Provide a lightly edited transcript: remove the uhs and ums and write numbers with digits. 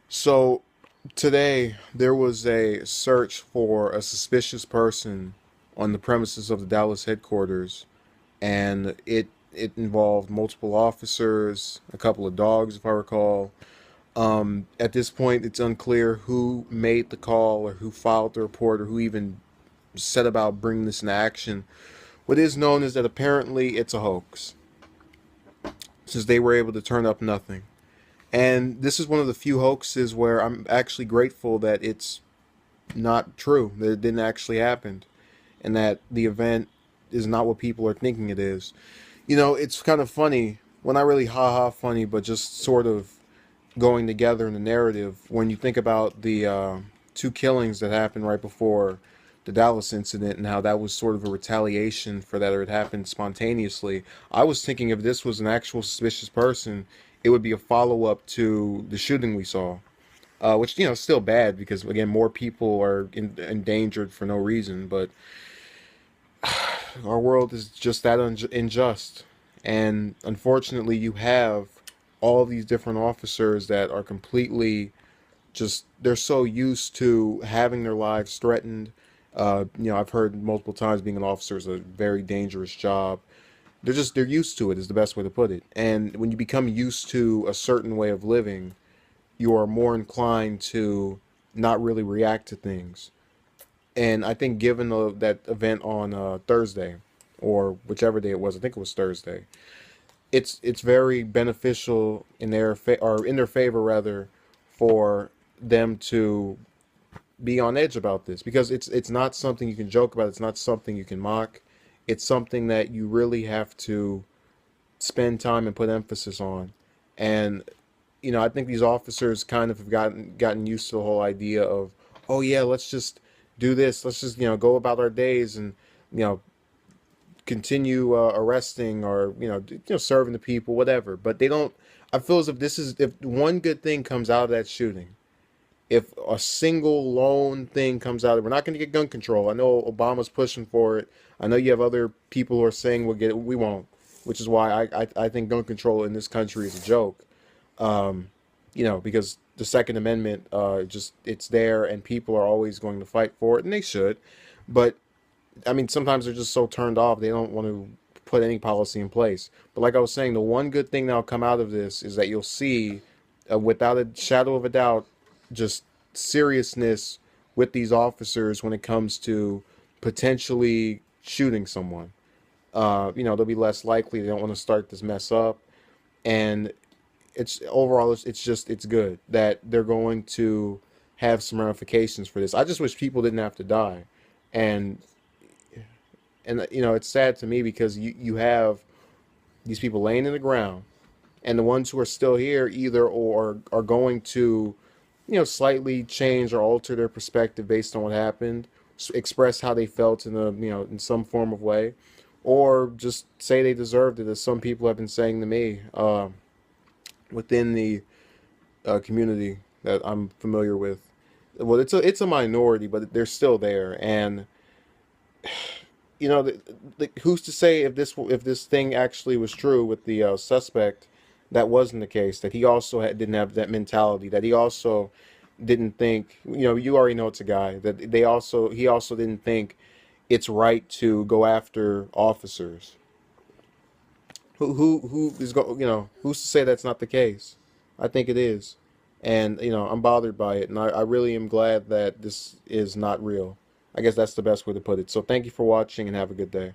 So today there was a search for a suspicious person on the premises of the Dallas headquarters, and it involved multiple officers, a couple of dogs, if I recall. At this point, it's unclear who made the call or who filed the report or who even set about bringing this into action. What is known is that apparently it's a hoax, since they were able to turn up nothing. And this is one of the few hoaxes where I'm actually grateful that it's not true, that it didn't actually happen, and that the event is not what people are thinking it is. It's kind of funny, well, not really ha funny, but just sort of going together in the narrative when you think about the two killings that happened right before the Dallas incident and how that was sort of a retaliation for that, or it happened spontaneously. I was thinking if this was an actual suspicious person, it would be a follow up to the shooting we saw, which is still bad because again more people are endangered for no reason. But our world is just that unjust, and unfortunately, you have all of these different officers that are completely just they're so used to having their lives threatened. I've heard multiple times being an officer is a very dangerous job. They're used to it is the best way to put it. And when you become used to a certain way of living, you are more inclined to not really react to things. And I think given that event on Thursday, or whichever day it was, I think it was Thursday, it's very beneficial in or in their favor rather, for them to be on edge about this, because it's not something you can joke about. It's not something you can mock. It's something that you really have to spend time and put emphasis on. And I think these officers kind of have gotten used to the whole idea of, oh yeah, let's just do this. Let's just go about our days and you know continue arresting or serving the people, whatever. But they don't. I feel as if this is if one good thing comes out of that shooting, if a single lone thing comes out, we're not going to get gun control. I know Obama's pushing for it. I know you have other people who are saying we'll get it. We won't, which is why I think gun control in this country is a joke. Um, because the Second Amendment, just it's there, and people are always going to fight for it, and they should. But I mean, sometimes they're just so turned off they don't want to put any policy in place. But like I was saying, the one good thing that'll come out of this is that you'll see, without a shadow of a doubt, just seriousness with these officers when it comes to potentially shooting someone. They'll be less likely. They don't want to start this mess up, and it's overall, it's good that they're going to have some ramifications for this. I just wish people didn't have to die, and it's sad to me because you have these people laying in the ground, and the ones who are still here either or are going to slightly change or alter their perspective based on what happened, express how they felt in a in some form of way, or just say they deserved it, as some people have been saying to me within the community that I'm familiar with. Well, it's a minority, but they're still there, and who's to say if this thing actually was true with the suspect, that wasn't the case, that he also didn't have that mentality, that he also didn't think, you already know it's a guy, that he also didn't think it's right to go after officers. Who's to say that's not the case? I think it is, and I'm bothered by it, and I really am glad that this is not real. I guess that's the best way to put it. So thank you for watching and have a good day.